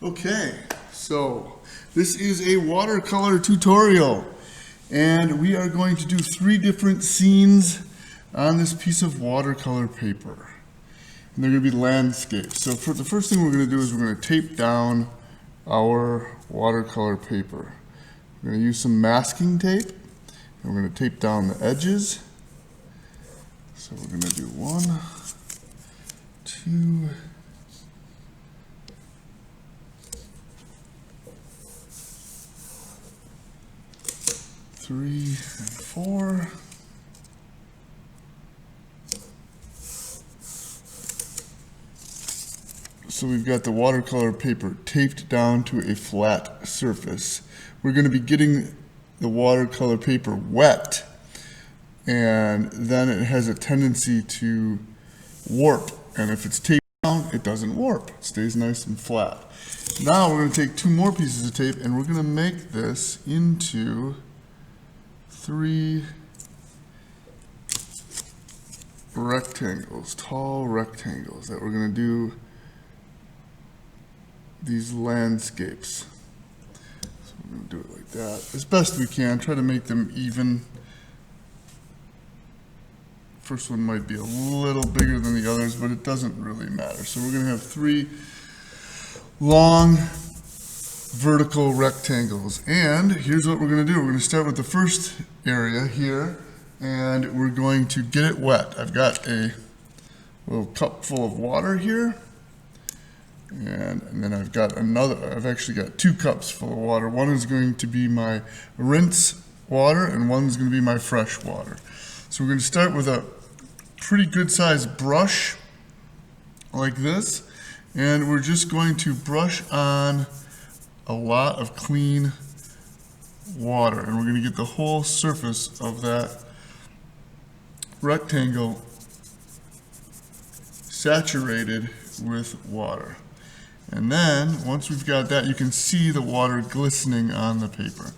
Okay, so this is a watercolor tutorial, and we are going to do 3 different scenes on this piece of watercolor paper. And they're going to be landscapes. So for the first thing we're going to do is we're going to tape down our watercolor paper. We're going to use some masking tape, and we're going to tape down the edges. So we're going to do 1, 2, 3 and 4. So we've got the watercolor paper taped down to a flat surface. We're going to be getting the watercolor paper wet, and then it has a tendency to warp. And if it's taped down, it doesn't warp. It stays nice and flat. Now we're going to take 2 more pieces of tape, and we're going to make this into 3 rectangles, tall rectangles that we're going to do these landscapes. So we're going to do it like that as best we can. Try to make them even. First one might be a little bigger than the others, but it doesn't really matter. So we're going to have 3 long vertical rectangles. And here's what we're going to do. We're going to start with the first area here, and we're going to get it wet. I've got a little cup full of water here, and then I've actually got 2 cups full of water. One is going to be my rinse water, and one's going to be my fresh water. So we're going to start with a pretty good sized brush like this, and we're just going to brush on a lot of clean water, and we're going to get the whole surface of that rectangle saturated with water. And then once we've got that, you can see the water glistening on the paper.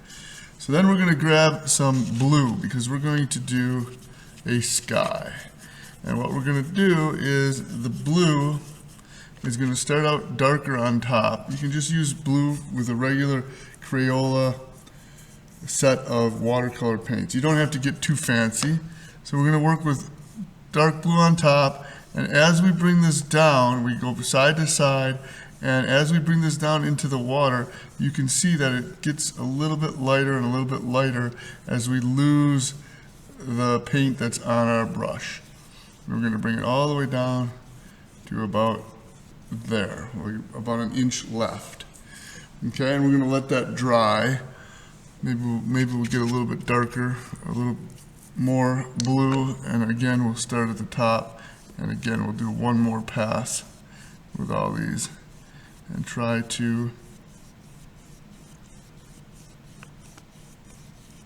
So then we're going to grab some blue, because we're going to do a sky. And what we're going to do is the blue is going to start out darker on top. You can just use blue with a regular Crayola set of watercolor paints. You don't have to get too fancy. So we're going to work with dark blue on top, and as we bring this down, we go side to side, and as we bring this down into the water, you can see that it gets a little bit lighter and a little bit lighter as we lose the paint that's on our brush. We're going to bring it all the way down to about there, about an inch left. Okay, and we're going to let that dry. Maybe we'll get a little bit darker, a little more blue, and again we'll start at the top, and again we'll do one more pass with all these and try to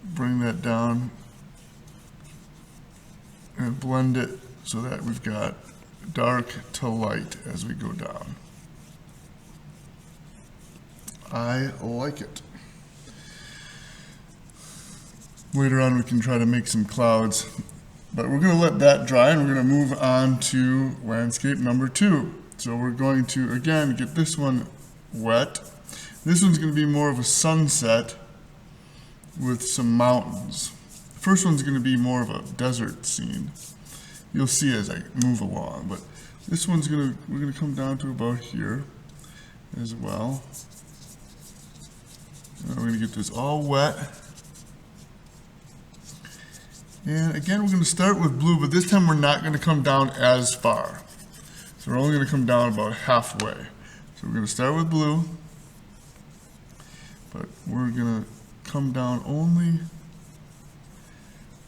bring that down and blend it so that we've got dark to light as we go down. I like it. Later on we can try to make some clouds, but we're going to let that dry, and we're going to move on to landscape number 2. So we're going to again get this one wet. This one's going to be more of a sunset with some mountains. The first one's going to be more of a desert scene. You'll see as I move along, but this one's we're going to come down to about here as well. And we're going to get this all wet. And again, we're going to start with blue, but this time we're not going to come down as far. So we're only going to come down about halfway. So we're going to start with blue, but we're going to come down only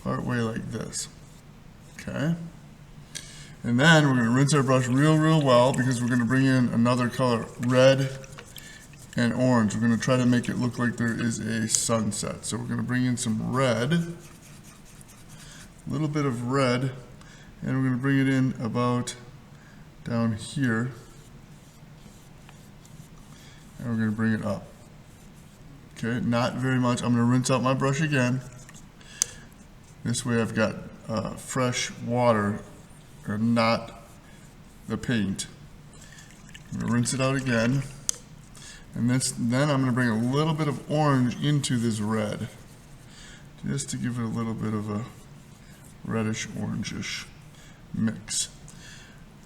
part way like this. Okay? And then we're going to rinse our brush real well, because we're going to bring in another color, red and orange. We're going to try to make it look like there is a sunset. So we're going to bring in some red, a little bit of red, and we're going to bring it in about down here, and we're going to bring it up. Okay, not very much. I'm going to rinse out my brush again. This way I've got fresh water, and not the paint. I'm going to rinse it out again. And then I'm going to bring a little bit of orange into this red, just to give it a little bit of a reddish orangish mix.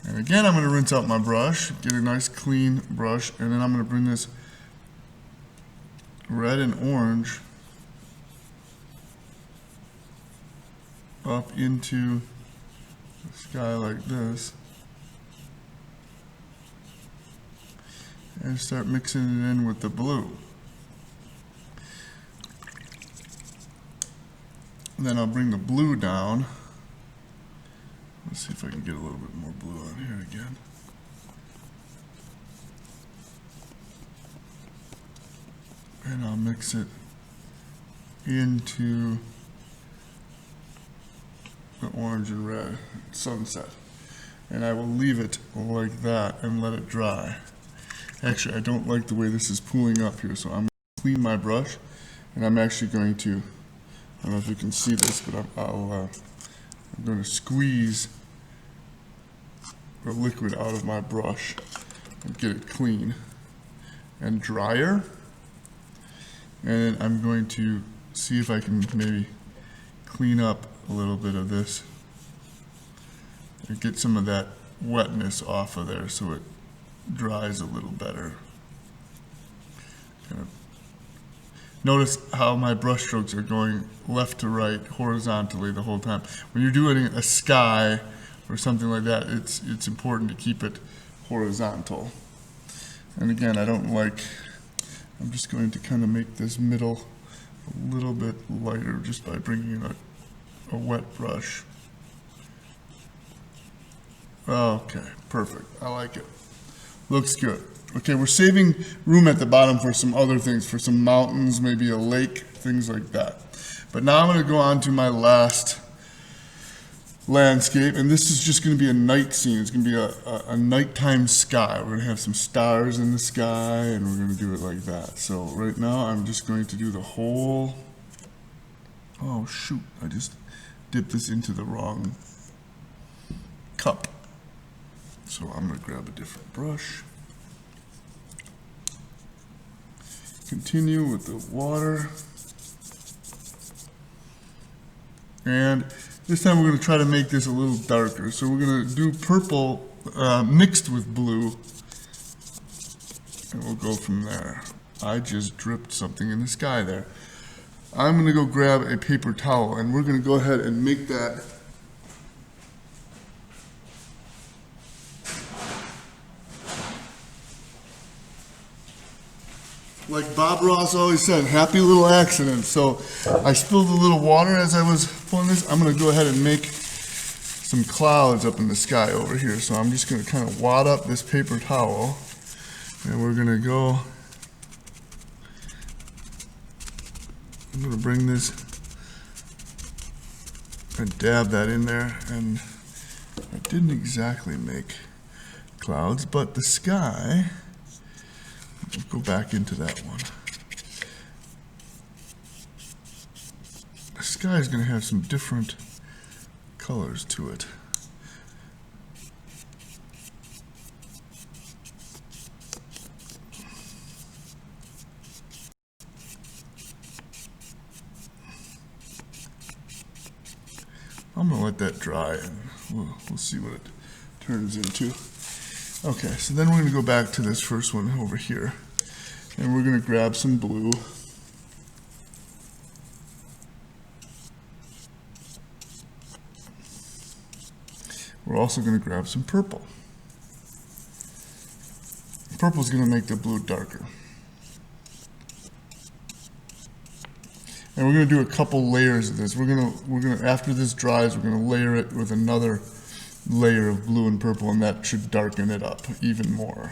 And again, I'm going to rinse out my brush, get a nice clean brush, and then I'm going to bring this red and orange up into the sky like this, and start mixing it in with the blue. And then I'll bring the blue down. Let's see if I can get a little bit more blue on here again. And I'll mix it into the orange and red sunset. And I will leave it like that and let it dry. Actually, I don't like the way this is pooling up here, so I'm going to clean my brush, and I'm actually going to, I don't know if you can see this, but I'm going to squeeze the liquid out of my brush and get it clean and drier. And I'm going to see if I can maybe clean up a little bit of this and get some of that wetness off of there so it dries a little better. Kind of notice how my brush strokes are going left to right horizontally the whole time. When you're doing a sky or something like that, it's important to keep it horizontal. And again, I'm just going to kind of make this middle a little bit lighter just by bringing in a wet brush. Okay, perfect. I like it. Looks good. Okay, we're saving room at the bottom for some other things, for some mountains, maybe a lake, things like that. But now I'm going to go on to my last landscape, and this is just going to be a night scene. It's going to be a nighttime sky. We're going to have some stars in the sky, and we're going to do it like that. So right now I'm just going to do the whole, oh shoot, I just dipped this into the wrong cup. So I'm going to grab a different brush. Continue with the water. And this time we're going to try to make this a little darker. So we're going to do purple mixed with blue. And we'll go from there. I just dripped something in the sky there. I'm going to go grab a paper towel, and we're going to go ahead and make that like Bob Ross always said, happy little accidents. So I spilled a little water as I was pulling this. I'm going to go ahead and make some clouds up in the sky over here. So I'm just going to kind of wad up this paper towel, and we're going to go, I'm going to bring this and dab that in there. And I didn't exactly make clouds, but the sky, go back into that one. The sky is going to have some different colors to it. I'm going to let that dry, and we'll see what it turns into. Okay, so then we're going to go back to this first one over here, and we're going to grab some blue. We're also going to grab some purple. Purple is going to make the blue darker. And we're going to do a couple layers of this. We're going to after this dries, we're going to layer it with another layer of blue and purple, and that should darken it up even more.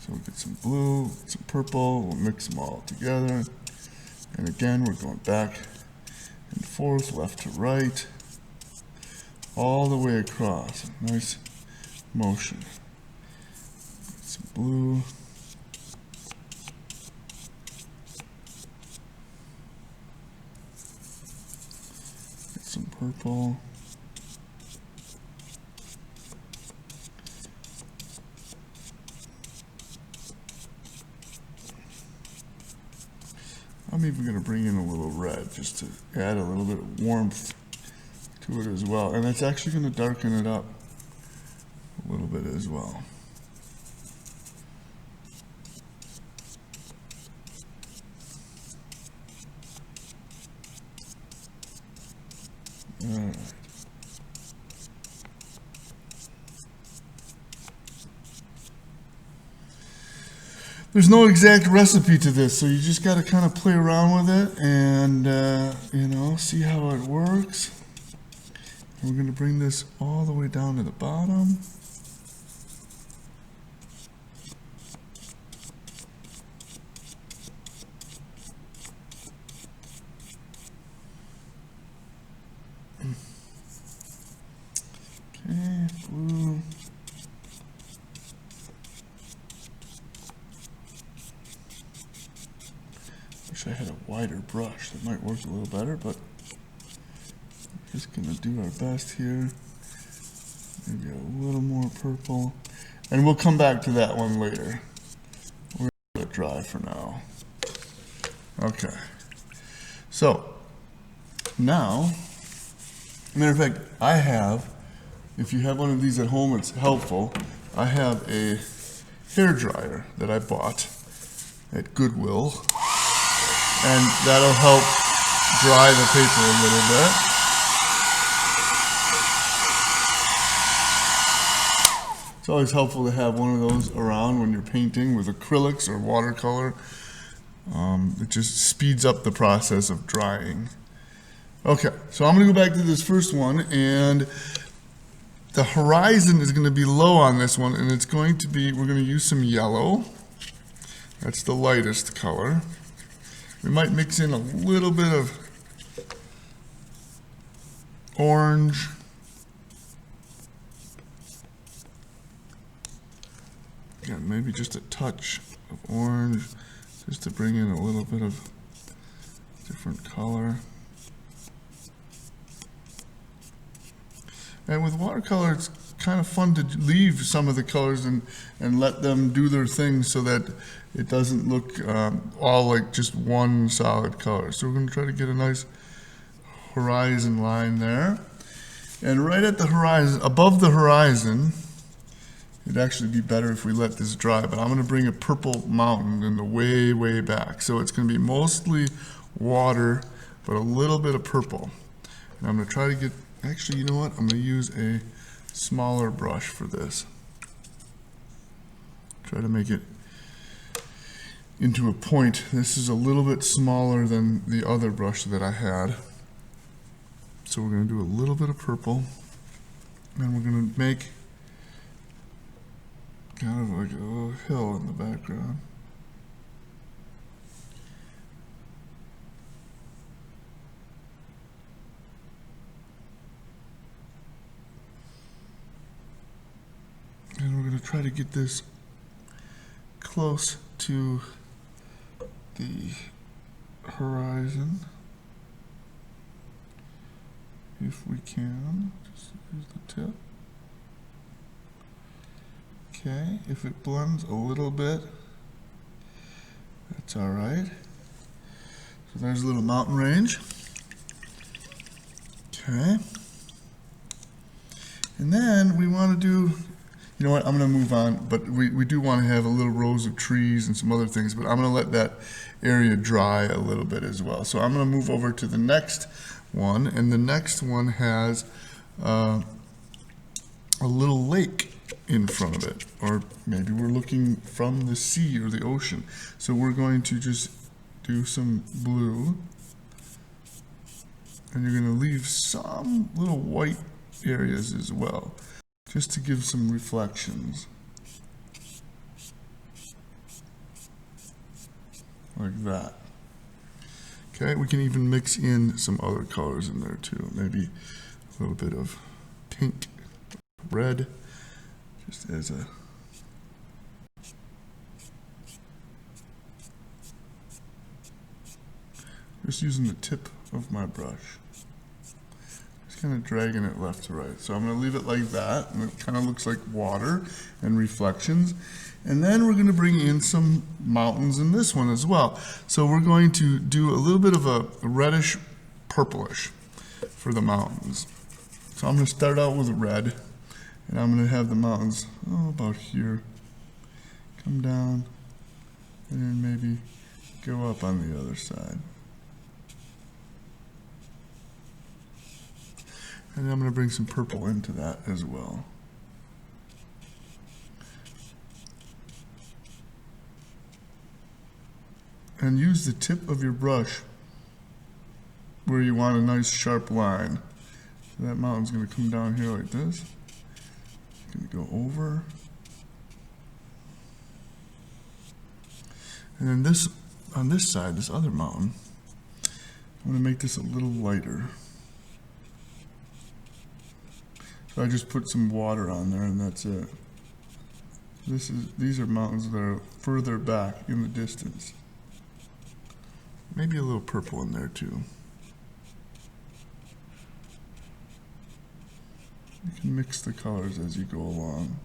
So we'll get some blue, some purple, we'll mix them all together. And again, we're going back and forth, left to right, all the way across. Nice motion. Get some blue. Get some purple. I'm even going to bring in a little red just to add a little bit of warmth to it as well. And it's actually going to darken it up a little bit as well. All right. There's no exact recipe to this, so you just got to kind of play around with it and, you know, see how it works. We're going to bring this all the way down to the bottom. Okay, blue. Wish I had a wider brush. That might work a little better, but we're just gonna do our best here. Maybe a little more purple. And we'll come back to that one later. We're gonna let it dry for now. Okay. So, now, matter of fact, I have, if you have one of these at home, it's helpful. I have a hair dryer that I bought at Goodwill. And that'll help dry the paper a little bit. It's always helpful to have one of those around when you're painting with acrylics or watercolor. It just speeds up the process of drying. Okay, so I'm going to go back to this first one, and the horizon is going to be low on this one, and it's going to be, we're going to use some yellow. That's the lightest color. We might mix in a little bit of orange. Yeah, maybe just a touch of orange, just to bring in a little bit of different color. And with watercolor, it's kind of fun to leave some of the colors and let them do their thing so that it doesn't look all like just one solid color. So we're going to try to get a nice horizon line there. And right at the horizon, above the horizon, it'd actually be better if we let this dry, but I'm going to bring a purple mountain in the way, way back. So it's going to be mostly water, but a little bit of purple. And I'm going to try to get, actually, you know what? I'm going to use a smaller brush for this. Try to make it into a point. This is a little bit smaller than the other brush that I had. So we're going to do a little bit of purple, and we're going to make kind of like a little hill in the background. And we're going to try to get this close to the horizon, if we can. Just use the tip. Okay, if it blends a little bit, that's all right. So there's a little mountain range. Okay. And then we want to do, you know what, I'm going to move on, but we do want to have a little rows of trees and some other things, but I'm going to let that area dry a little bit as well. So I'm going to move over to the next one, and the next one has a little lake in front of it, or maybe we're looking from the sea or the ocean. So we're going to just do some blue, and you're going to leave some little white areas as well, just to give some reflections. Like that. Okay, we can even mix in some other colors in there too. Maybe a little bit of pink, red, just as a just using the tip of my brush. Just kind of dragging it left to right. So I'm going to leave it like that, and it kind of looks like water and reflections. And then we're going to bring in some mountains in this one as well. So we're going to do a little bit of a reddish purplish for the mountains. So I'm going to start out with red, and I'm going to have the mountains, about here, come down, and then maybe go up on the other side. And I'm going to bring some purple into that as well. And use the tip of your brush where you want a nice sharp line. So that mountain's going to come down here like this. It's going to go over. And then this, on this side, this other mountain, I'm going to make this a little lighter. So I just put some water on there and that's it. These are mountains that are further back in the distance. Maybe a little purple in there too. You can mix the colors as you go along.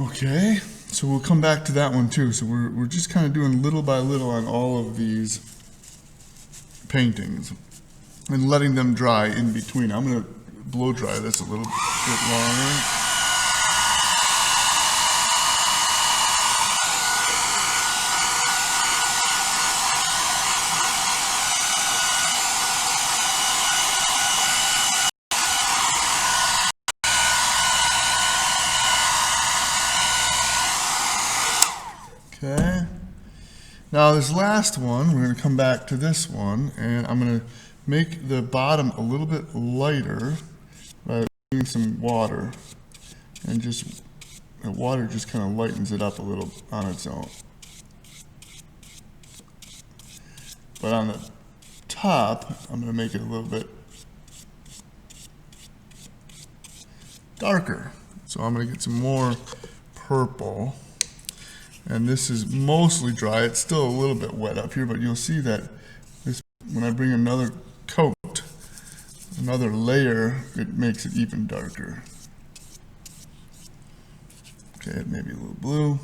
Okay, so we'll come back to that one too. So we're just kind of doing little by little on all of these paintings and letting them dry in between. I'm going to blow dry this a little bit longer. Okay. Now this last one, we're going to come back to this one, and I'm going to make the bottom a little bit lighter by putting some water, and just the water just kind of lightens it up a little on its own. But on the top, I'm going to make it a little bit darker. So I'm going to get some more purple. And this is mostly dry. It's still a little bit wet up here, but you'll see that this, when I bring another coat, another layer, it makes it even darker. Okay, maybe a little blue.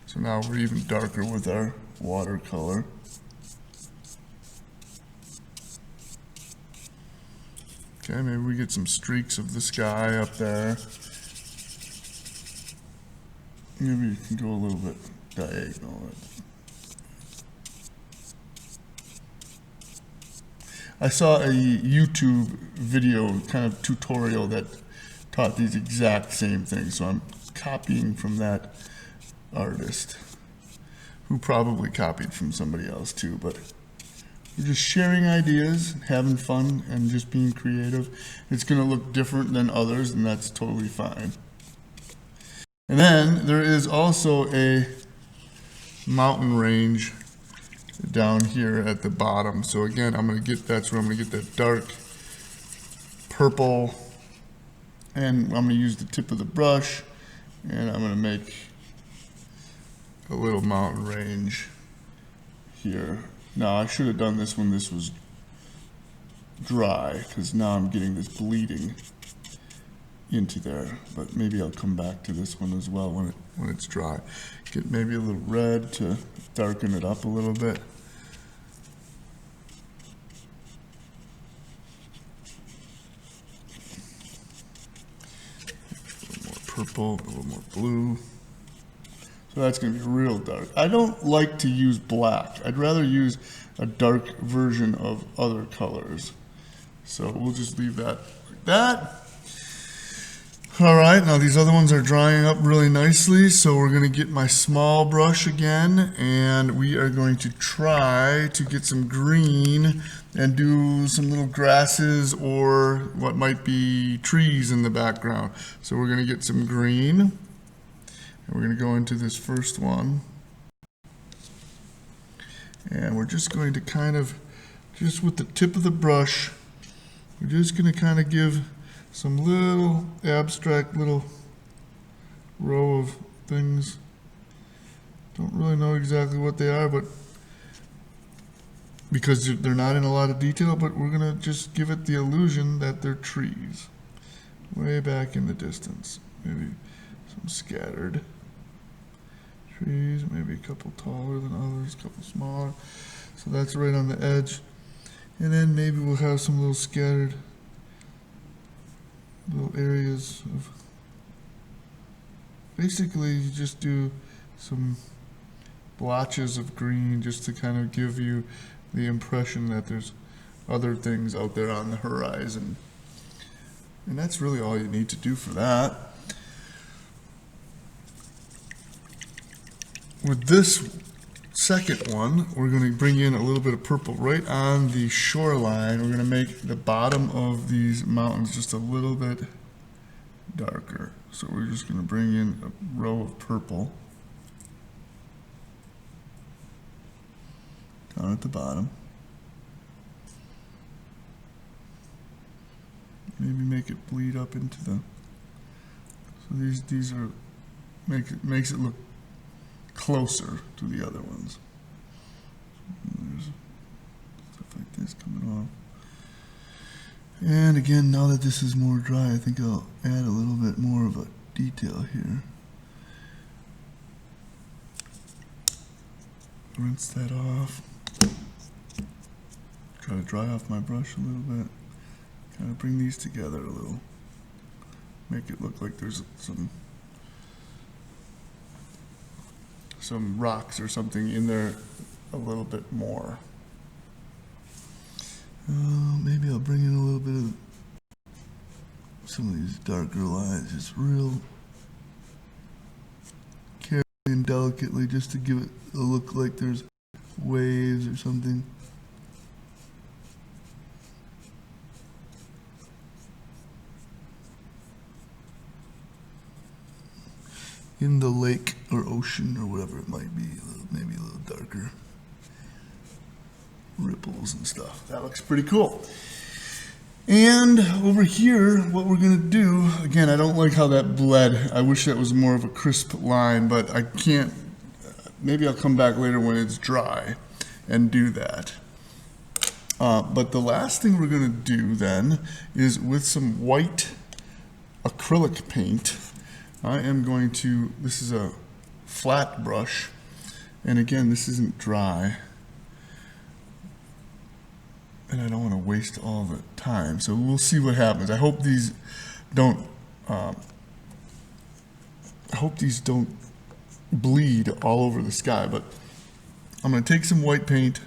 So now we're even darker with our watercolor. Okay, maybe we get some streaks of the sky up there. Maybe you can go a little bit diagonal. I saw a YouTube video kind of tutorial that taught these exact same things, so I'm copying from that artist, who probably copied from somebody else too, but we're just sharing ideas, having fun, and just being creative. It's going to look different than others, and that's totally fine. And then there is also a mountain range down here at the bottom. So again, that's where I'm going to get that dark purple, and I'm going to use the tip of the brush, and I'm going to make a little mountain range here. Now I should have done this when this was dry, because now I'm getting this bleeding into there, but maybe I'll come back to this one as well when it's dry. Get maybe a little red to darken it up a little bit. A little more purple, a little more blue. So that's going to be real dark. I don't like to use black. I'd rather use a dark version of other colors. So we'll just leave that like that. All right, now these other ones are drying up really nicely, so we're going to get my small brush again, and we are going to try to get some green and do some little grasses or what might be trees in the background. So we're going to get some green, and we're going to go into this first one. And we're just going to kind of, just with the tip of the brush, we're just going to kind of give some little abstract little row of things Don't really know exactly what they are, but because they're not in a lot of detail, but we're gonna just give it the illusion that they're trees. Way back in the distance. Maybe some scattered trees, maybe a couple taller than others, a couple smaller. So that's right on the edge. And then maybe we'll have some little scattered little areas of, basically you just do some blotches of green just to kind of give you the impression that there's other things out there on the horizon. And that's really all you need to do for that. With this second one, we're going to bring in a little bit of purple right on the shoreline. We're going to make the bottom of these mountains just a little bit darker. So we're just going to bring in a row of purple down at the bottom. Maybe make it bleed up into the, so these are, makes it look closer to the other ones. There's stuff like this coming off. And again, now that this is more dry, I think I'll add a little bit more of a detail here. Rinse that off. Try to dry off my brush a little bit. Kind of bring these together a little. Make it look like there's some rocks or something in there a little bit more. Maybe I'll bring in a little bit of some of these darker lines, just real carefully and delicately, just to give it a look like there's waves or something. In the lake or ocean or whatever it might be, maybe a little darker ripples and stuff. That looks pretty cool. And over here, what we're gonna do, again, I don't like how that bled. I wish that was more of a crisp line, but I can't, maybe I'll come back later when it's dry and do that. But the last thing we're gonna do then is with some white acrylic paint, I am going to, this is a flat brush, and again, this isn't dry, and I don't want to waste all the time, so we'll see what happens. I hope these don't, bleed all over the sky, but I'm going to take some white paint,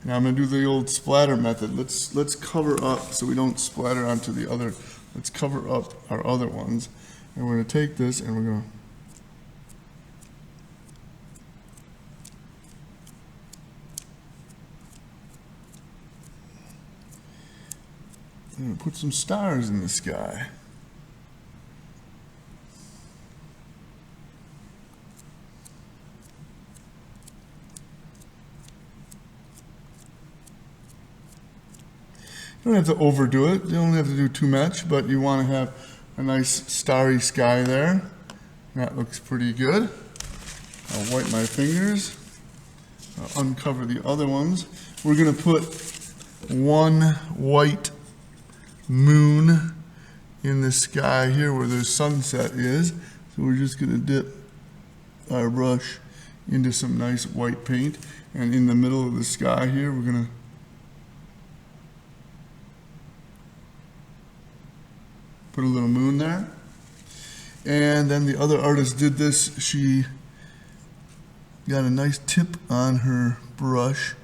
and I'm going to do the old splatter method. Let's cover up so we don't splatter onto the other, let's cover up our other ones. And we're going to take this and we're going to put some stars in the sky. You don't have to overdo it. You don't have to do too much, but you want to have a nice starry sky there. That looks pretty good. I'll wipe my fingers. I'll uncover the other ones. We're going to put one white moon in the sky here where the sunset is. So we're just going to dip our brush into some nice white paint. And in the middle of the sky here, we're going to put a little moon there. And then the other artist did this. She got a nice tip on her brush,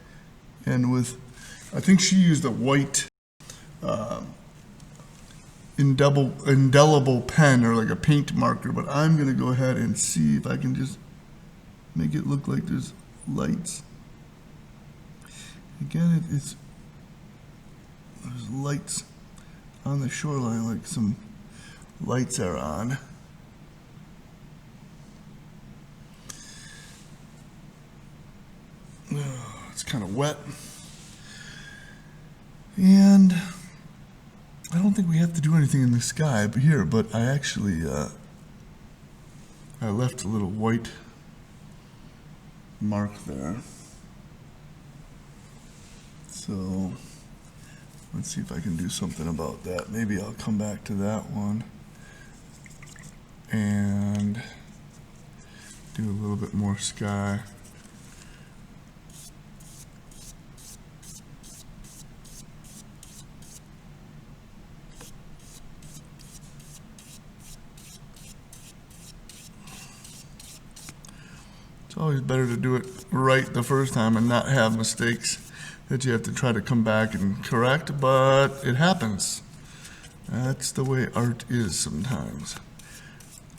and with, I think she used a white indelible pen or like a paint marker, but I'm gonna go ahead and see if I can just make it look like there's lights. Again, there's lights on the shoreline, like some lights are on. It's kind of wet. And I don't think we have to do anything in the sky here, but I actually I left a little white mark there. So let's see if I can do something about that. Maybe I'll come back to that one and do a little bit more sky. It's always better to do it right the first time and not have mistakes that you have to try to come back and correct, but it happens. That's the way art is sometimes.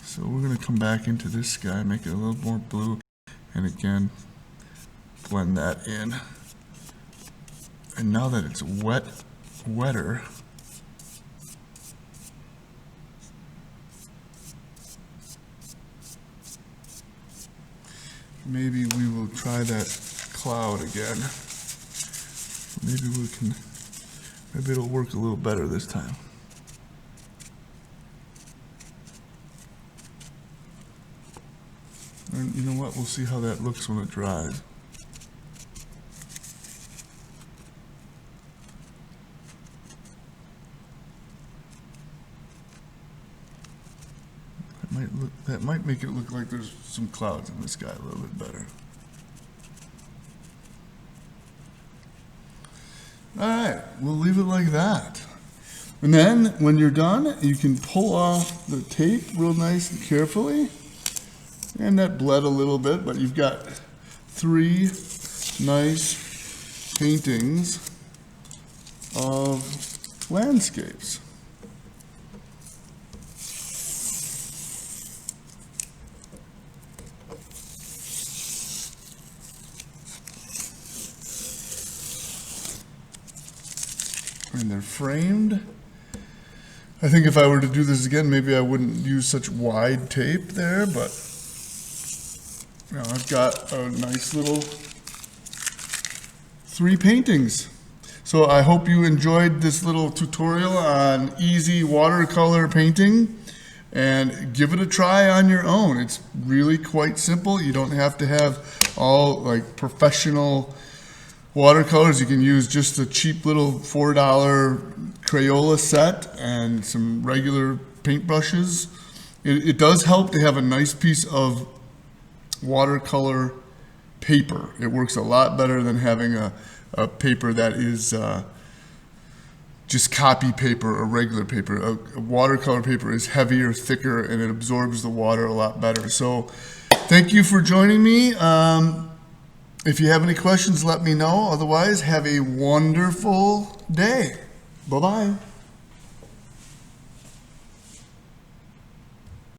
So we're going to come back into this sky, make it a little more blue, and again, blend that in. And now that it's wetter, maybe we will try that cloud again. Maybe it'll work a little better this time. And you know what? We'll see how that looks when it dries. That might make it look like there's some clouds in the sky a little bit better. All right, we'll leave it like that. And then when you're done, you can pull off the tape real nice and carefully. And that bled a little bit, but you've got 3 nice paintings of landscapes. And they're framed. I think if I were to do this again, maybe I wouldn't use such wide tape there, but you know, I've got a nice little 3 paintings. So I hope you enjoyed this little tutorial on easy watercolor painting, and give it a try on your own. It's really quite simple. You don't have to have all like professional watercolors. You can use just a cheap little $4 Crayola set and some regular paintbrushes. It does help to have a nice piece of watercolor paper. It works a lot better than having a paper that is just copy paper or regular paper. A watercolor paper is heavier, thicker, and it absorbs the water a lot better. So thank you for joining me. If you have any questions, let me know. Otherwise, have a wonderful day. Bye-bye.